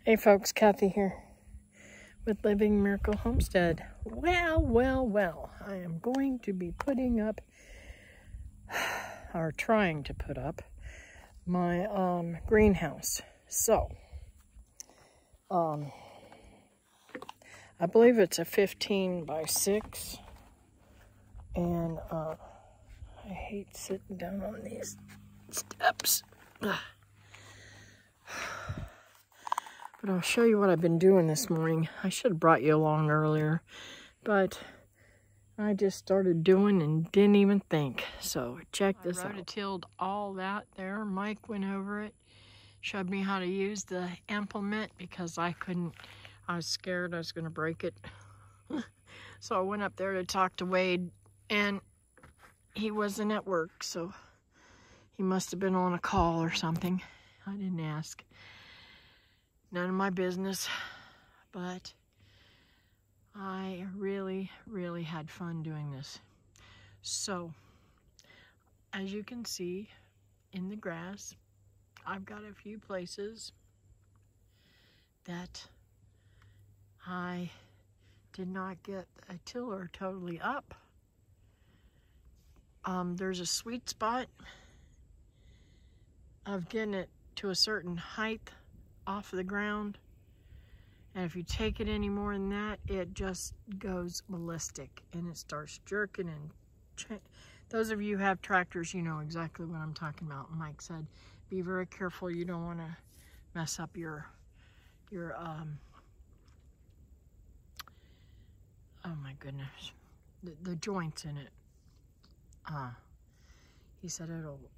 Hey folks, Kathy here with Living Miracle Homestead. Well, I am going to be putting up, or trying to put up, my greenhouse. So, I believe it's a 15 by 6, and I hate sitting down on these steps. But I'll show you what I've been doing this morning. I should have brought you along earlier, but I just started doing and didn't even think. So check this out. I rototilled all that there. Mike went over it, showed me how to use the implement because I was scared I was going to break it. So I went up there to talk to Wade, and he wasn't at work, so he must have been on a call or something. I didn't ask. None of my business, but I really had fun doing this. So, as you can see in the grass, I've got a few places that I did not get a tiller totally up. There's a sweet spot of getting it to a certain height off the ground, and if you take it any more than that, it just goes ballistic and it starts jerking. And those of you who have tractors, you know exactly what I'm talking about. Mike said be very careful, you don't want to mess up your oh my goodness, the joints in it. He said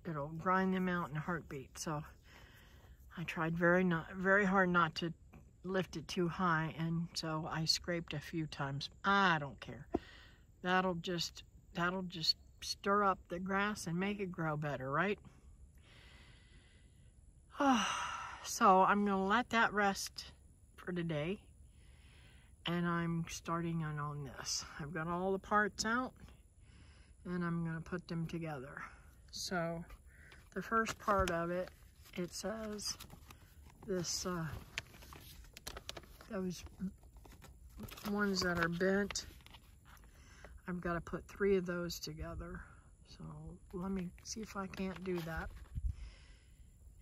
it'll grind them out in a heartbeat. So I tried very hard not to lift it too high, and so I scraped a few times. I don't care. That'll just stir up the grass and make it grow better, right? So I'm gonna let that rest for today, and I'm starting on this. I've got all the parts out, and I'm gonna put them together. So the first part of it, it says this, those ones that are bent, I've got to put 3 of those together. So let me see if I can't do that.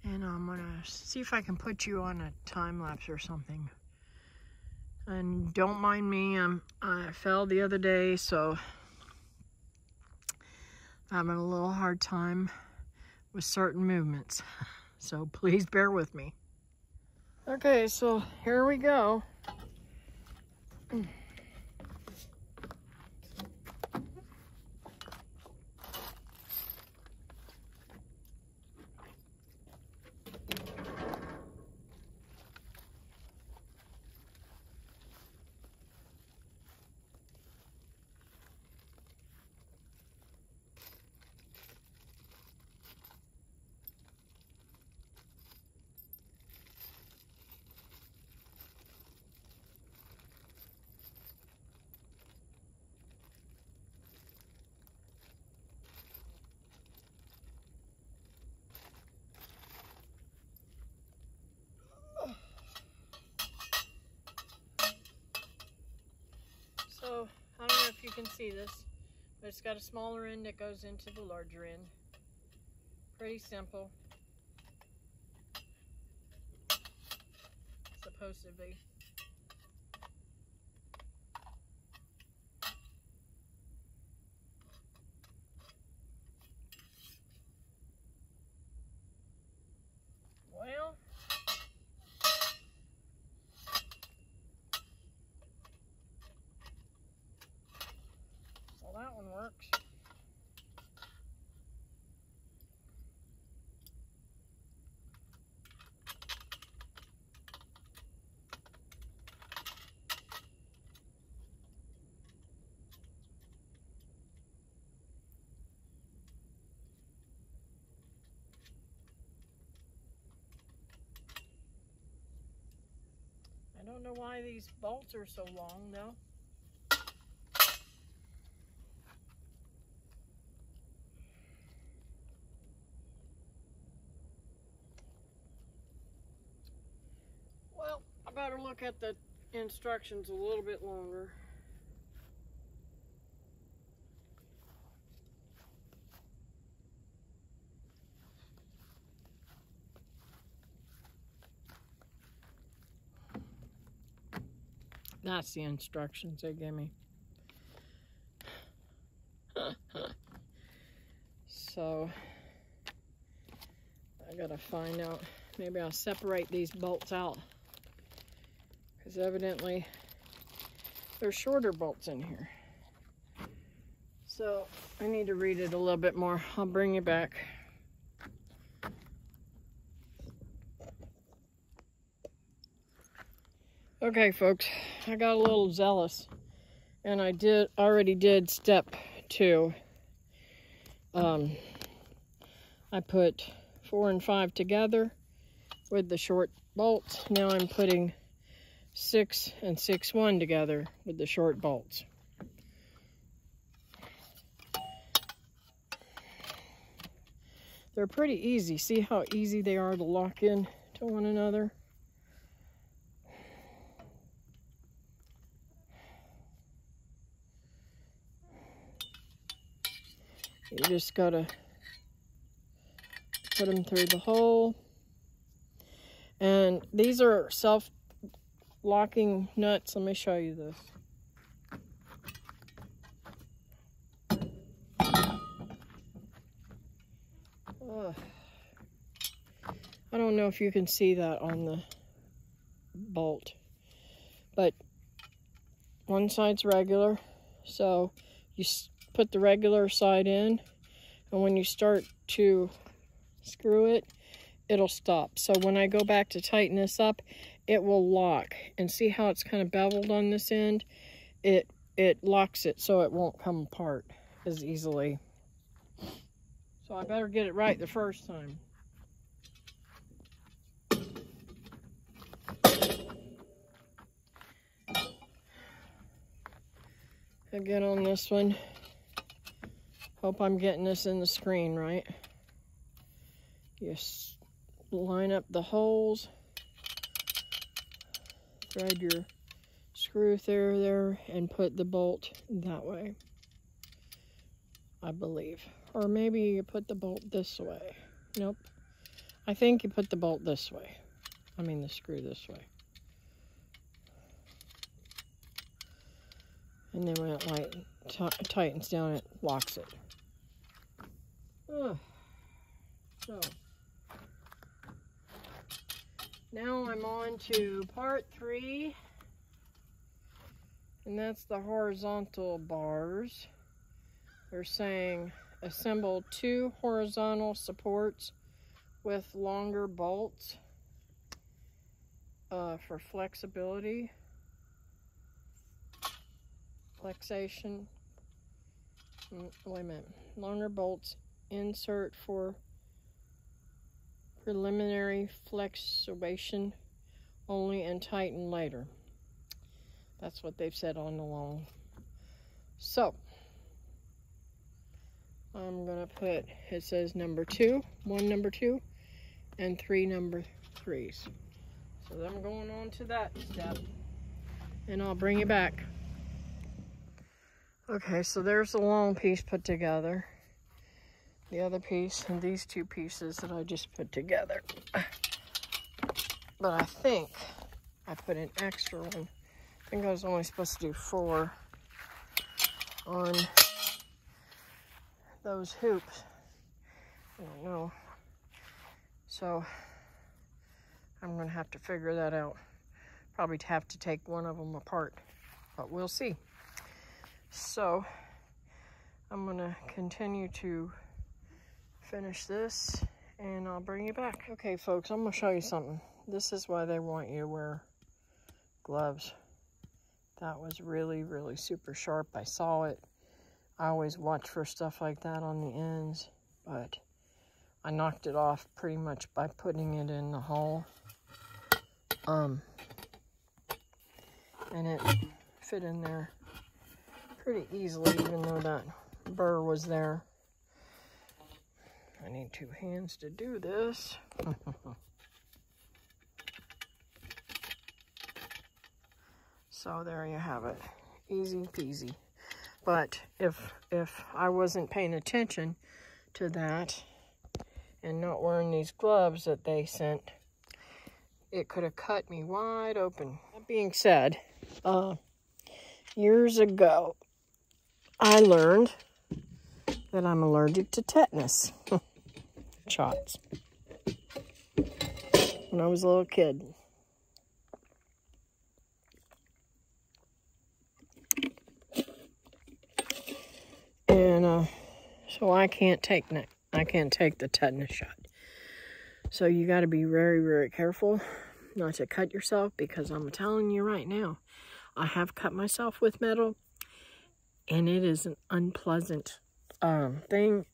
And I'm gonna see if I can put you on a time lapse or something. And don't mind me, I fell the other day, so I'm having a little hard time with certain movements. So please bear with me. Okay, so here we go. So, I don't know if you can see this, but it's got a smaller end that goes into the larger end. Pretty simple. Supposed to be. Well, so that one works. I don't know why these bolts are so long though. Well, better look at the instructions a little bit longer. That's the instructions they gave me. So I gotta find out, maybe I'll separate these bolts out, because evidently there's shorter bolts in here. So I need to read it a little bit more. I'll bring you back. Okay, folks, I got a little zealous, and I already did step 2. I put 4 and 5 together with the short bolts. Now I'm putting 6 and 6-1 together with the short bolts. They're pretty easy. See how easy they are to lock in to one another? You just gotta put them through the hole. And these are self-locking nuts. Let me show you this. I don't know if you can see that on the bolt, but one side's regular, so you put the regular side in, and when you start to screw it, it'll stop. So when I go back to tighten this up, it will lock. And see how it's kind of beveled on this end? It locks it so it won't come apart as easily. So I better get it right the first time. Again on this one. Hope I'm getting this in the screen right. Just line up the holes. Thread your screw through there and put the bolt that way, I believe. Or maybe you put the bolt this way. Nope. I think you put the bolt this way. I mean the screw this way. And then when it tightens down, it locks it. So, now I'm on to part 3. And that's the horizontal bars. They're saying assemble 2 horizontal supports with longer bolts for flexibility. Flexation. Wait a minute. Longer bolts insert for preliminary flexuation only and tighten later. That's what they've said on the long. So I'm gonna put, it says number 2, 1 number 2, and 3 number 3s. So I'm going on to that step, and I'll bring you back. Okay, so there's the long piece put together. The other piece and these 2 pieces that I just put together. But I think I put an extra one. I think I was only supposed to do 4 on those hoops. I don't know. So I'm gonna have to figure that out. Probably have to take one of them apart, but we'll see. So I'm gonna continue to finish this and I'll bring you back. Okay folks, I'm gonna show you something. This is why they want you to wear gloves. That was really, really super sharp. I saw it. I always watch for stuff like that on the ends, but I knocked it off pretty much by putting it in the hole. And it fit in there pretty easily, even though that burr was there. I need 2 hands to do this. So there you have it. Easy peasy. But if I wasn't paying attention to that and not wearing these gloves that they sent, it could have cut me wide open. That being said, years ago, I learned that I'm allergic to tetanus shots when I was a little kid. And so I can't take the tetanus shot. So you got to be very, very careful not to cut yourself, because I'm telling you right now, I have cut myself with metal, and it is an unpleasant thing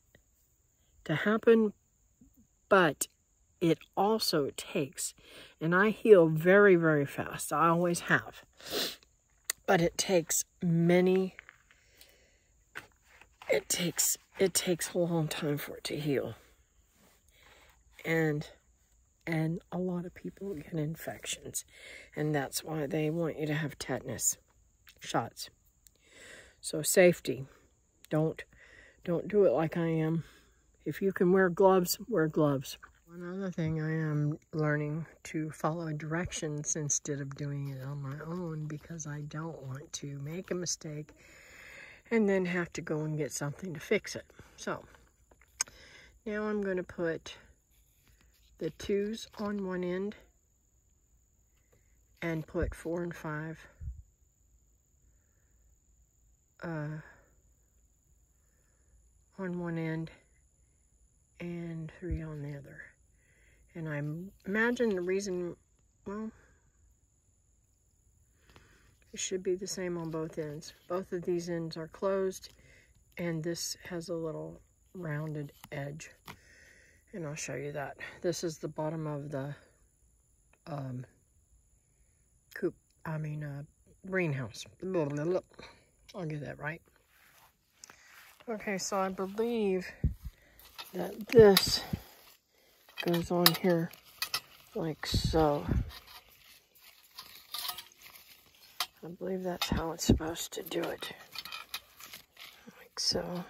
to happen, but it also takes, and I heal very, very fast. I always have, but it takes it takes a long time for it to heal, and a lot of people get infections, and that's why they want you to have tetanus shots. So safety, don't do it like I am. If you can wear gloves, wear gloves. One other thing, I am learning to follow directions instead of doing it on my own, because I don't want to make a mistake and then have to go and get something to fix it. So now I'm going to put the 2s on one end and put 4 and 5 on one end and 3 on the other. And I imagine the reason, well, it should be the same on both ends. Both of these ends are closed, and this has a little rounded edge. And I'll show you that. This is the bottom of the greenhouse. I'll get that right. Okay, so I believe that this goes on here like so. I believe that's how it's supposed to do it. Like so.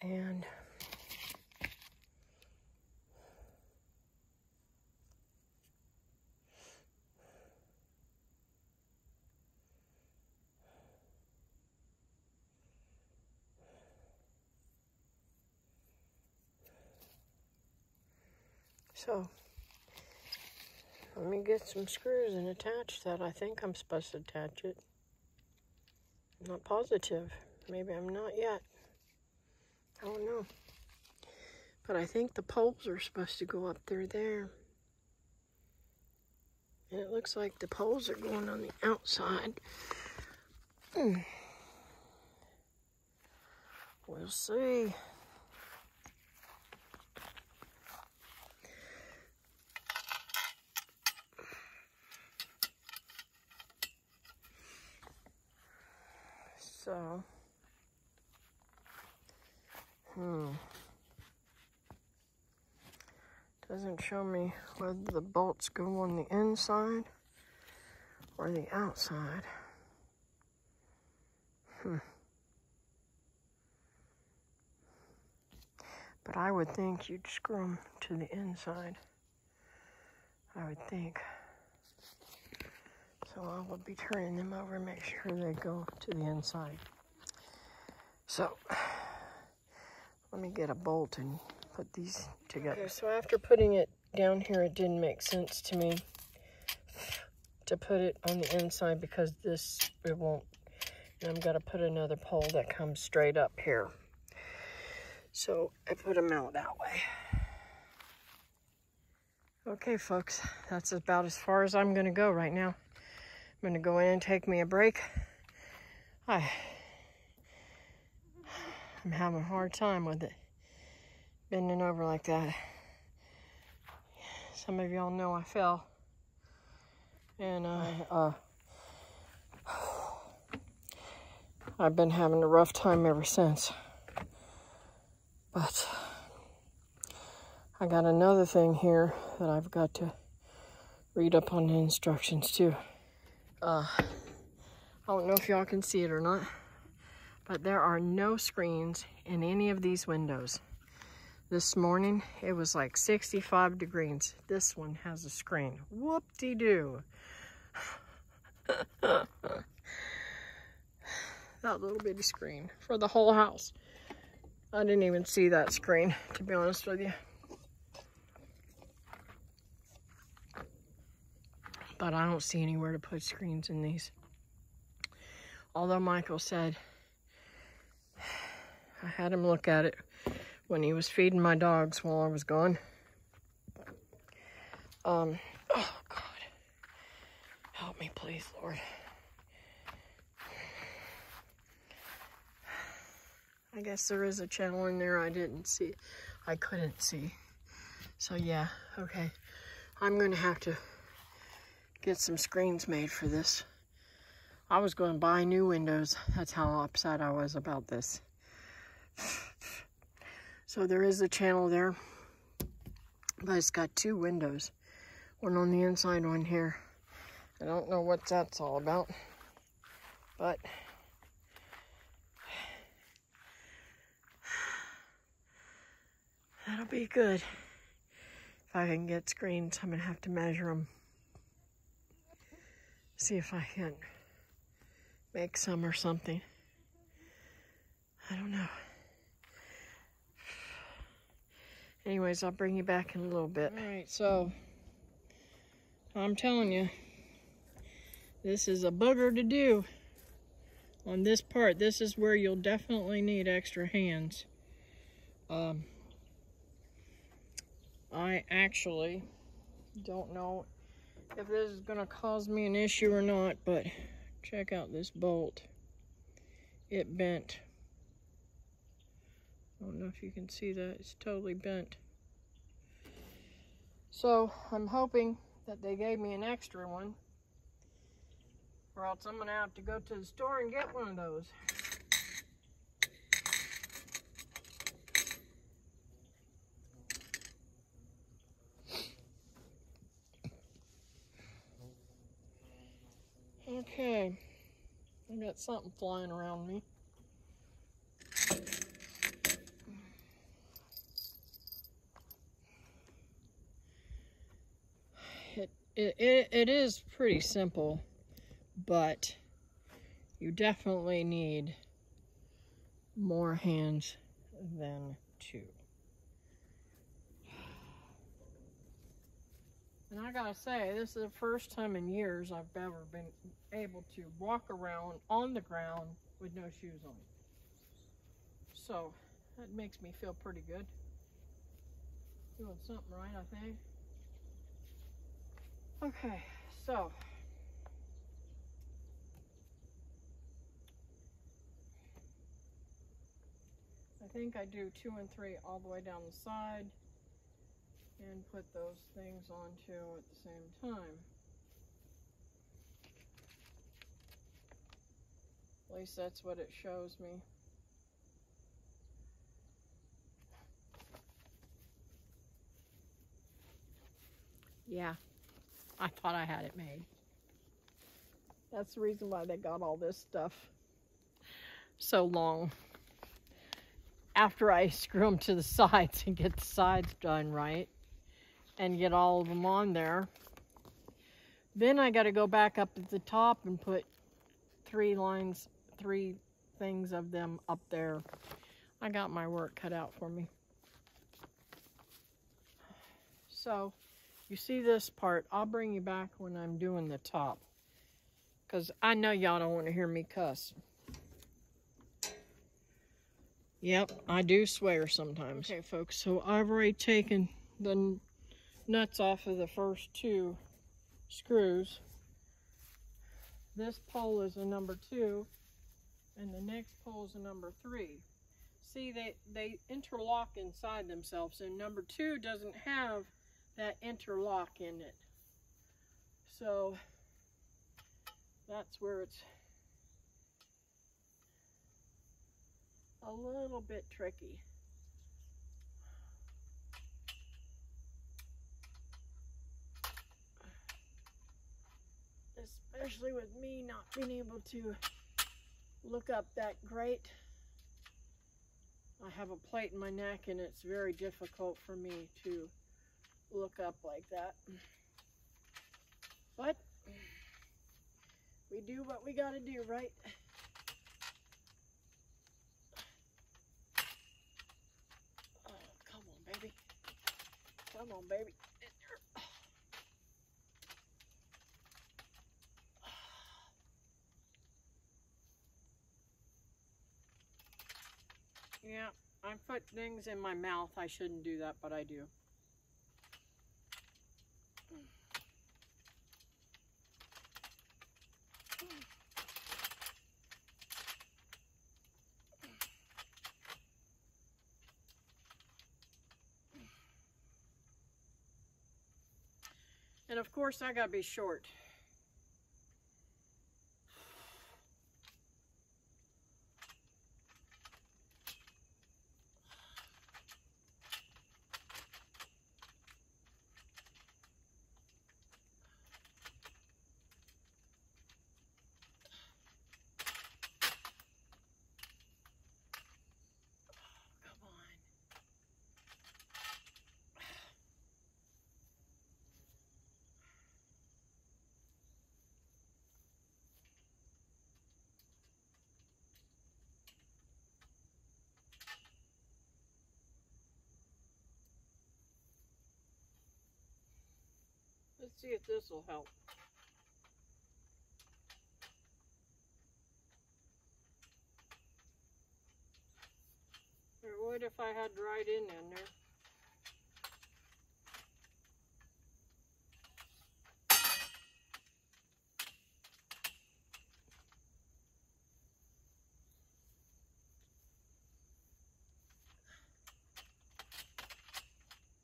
And so let me get some screws and attach that. I think I'm supposed to attach it. I'm not positive. Maybe I'm not yet. I don't know. But I think the poles are supposed to go up there. And it looks like the poles are going on the outside. We'll see. So, doesn't show me whether the bolts go on the inside or the outside. But I would think you'd screw them to the inside. I would think. So I will be turning them over and make sure they go to the inside. So let me get a bolt and put these together. Okay, so after putting it down here, it didn't make sense to me to put it on the inside, because it won't. And I've got to put another pole that comes straight up here. So I put them out that way. Okay, folks, that's about as far as I'm going to go right now. I'm going to go in and take me a break. I'm having a hard time with it, bending over like that. Some of y'all know I fell. And I've been having a rough time ever since. But I got another thing here that I've got to read up on the instructions too. I don't know if y'all can see it or not, but there are no screens in any of these windows. This morning, it was like 65 degrees. This one has a screen. Whoop-de-doo. That little bitty screen for the whole house. I didn't even see that screen, to be honest with you. But I don't see anywhere to put screens in these. Although Michael said, I had him look at it when he was feeding my dogs while I was gone. Oh God, help me please, Lord. I guess there is a channel in there I couldn't see. So yeah, okay. I'm gonna have to get some screens made for this. I was going to buy new windows. That's how upset I was about this. So there is a channel there, but it's got 2 windows. One on the inside, one here. I don't know what that's all about, but that'll be good. If I can get screens, I'm gonna have to measure them. See if I can make some or something. I don't know. Anyways, I'll bring you back in a little bit. All right, so I'm telling you, this is a booger to do on this part. This is where you'll definitely need extra hands. I actually don't know if this is gonna cause me an issue or not, but check out this bolt. It bent. I don't know if you can see that. It's totally bent. So I'm hoping that they gave me an extra one, or else I'm gonna have to go to the store and get one of those. Okay, I got something flying around me. It is pretty simple, but you definitely need more hands than 2. And I gotta say, this is the first time in years I've ever been able to walk around on the ground with no shoes on. So that makes me feel pretty good. Doing something right, I think. Okay, so I think I do 2 and 3 all the way down the side and put those things on too at the same time. At least that's what it shows me. Yeah, I thought I had it made. That's the reason why they got all this stuff so long. After I screw them to the sides and get the sides done right and get all of them on there, then I got to go back up at the top and put 3 things of them up there. I got my work cut out for me. So you see this part, I'll bring you back when I'm doing the top, because I know y'all don't want to hear me cuss. Yep, I do swear sometimes. Okay, folks, so I've already taken the nuts off of the first 2 screws. This pole is a number 2, and the next pole is a number 3. See, they interlock inside themselves, and number 2 doesn't have that interlock in it. So that's where it's a little bit tricky. especially with me not being able to look up that great. I have a plate in my neck and it's very difficult for me to look up like that. But we do what we gotta do, right? Oh, come on, baby. Come on, baby. Yeah, I put things in my mouth. I shouldn't do that, but I do. And of course, I gotta be short. Let's see if this will help. It would if I had dried in there.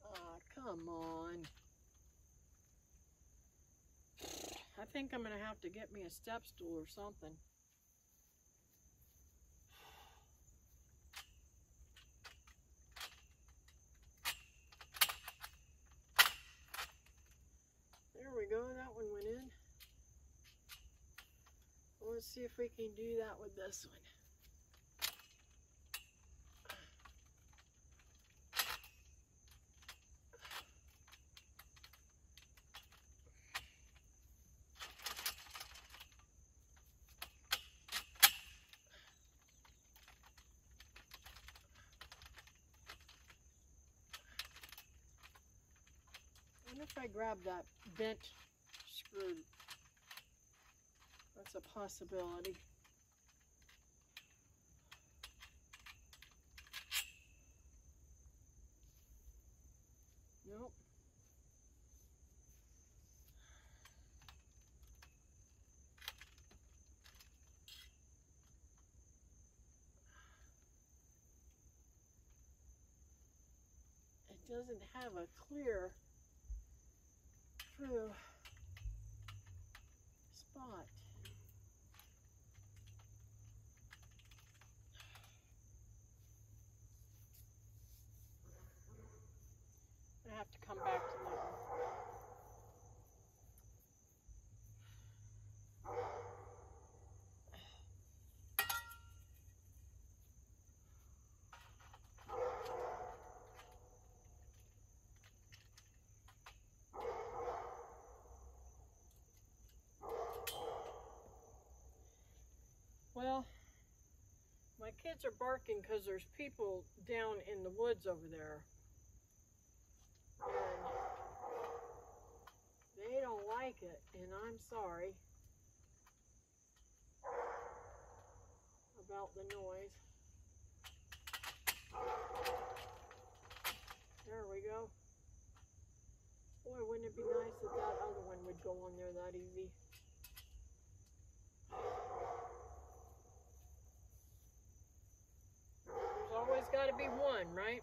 Ah, come on. I think I'm gonna have to get me a step stool or something. There we go, that one went in. Let's see if we can do that with this one. I wonder if I grab that bent screw. That's a possibility. Nope. It doesn't have a clear through spot. I have to come back to that one. Well, my kids are barking because there's people down in the woods over there. And they don't like it, and I'm sorry about the noise. There we go. Boy, wouldn't it be nice if that other one would go on there that easy. There's always got to be one, right?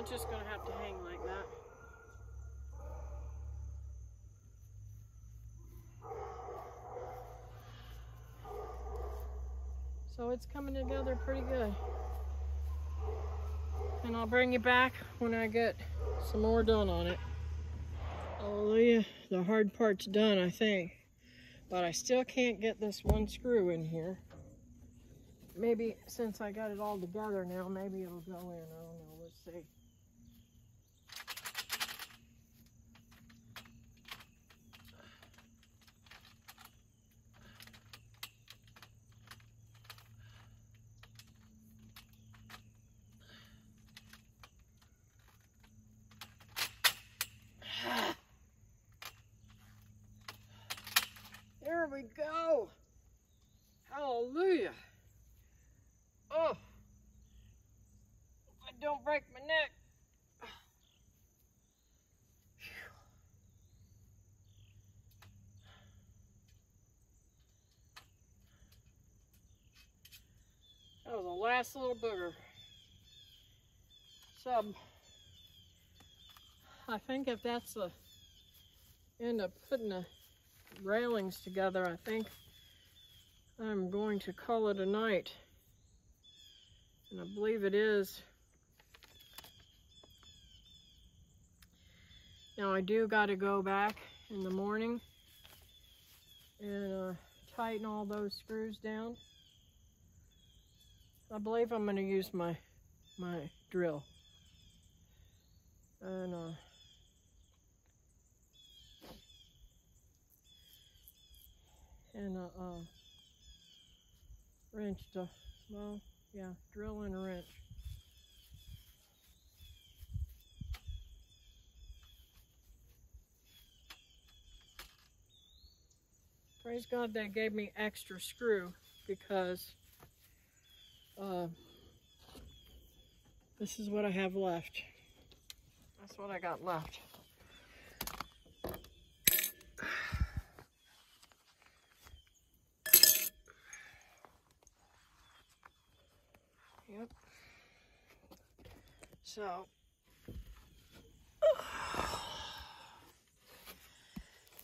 it's just gonna have to hang like that. So it's coming together pretty good. And I'll bring you back when I get some more done on it. Hallelujah, the hard part's done, I think. But I still can't get this one screw in here. Maybe since I got it all together now, maybe it'll go in. I don't know, let's see. There we go. Hallelujah. Oh, I don't break my neck. That was the last little booger. Sub. I think if that's the end up putting the railings together, I think I'm going to call it a night. And I believe it is. Now I do got to go back in the morning and tighten all those screws down. I believe I'm going to use my drill and wrench to, well, yeah, drill and a wrench. Praise God they gave me extra screw because this is what I have left. That's what I got left. Yep. So,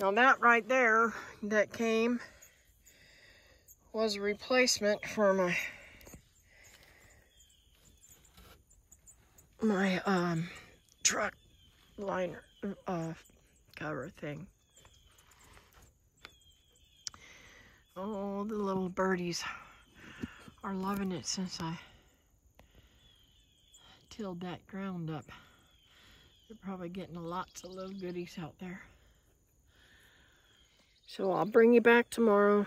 now that right there that came was a replacement for my truck liner cover thing. Oh, the little birdies are loving it since I tilled that ground up. They're probably getting lots of little goodies out there. So I'll bring you back tomorrow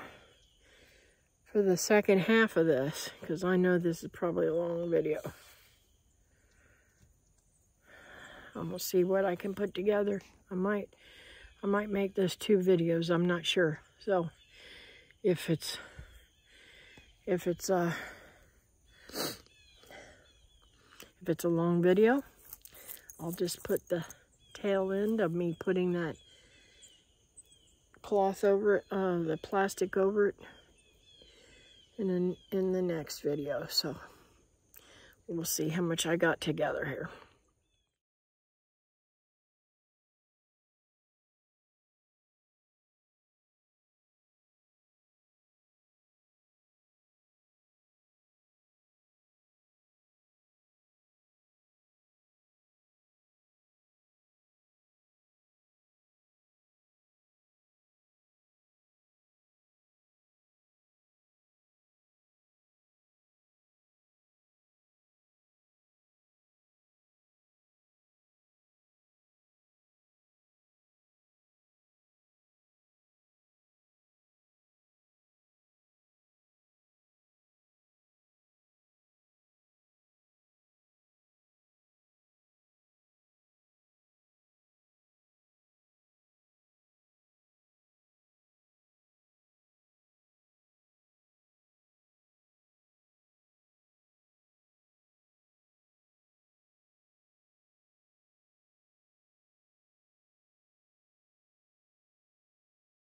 for the second half of this, because I know this is probably a long video. I'm gonna see what I can put together. I might make this 2 videos, I'm not sure. So if it's a long video, I'll just put the tail end of me putting that cloth over it, the plastic over it, and then in the next video. So we'll see how much I got together here.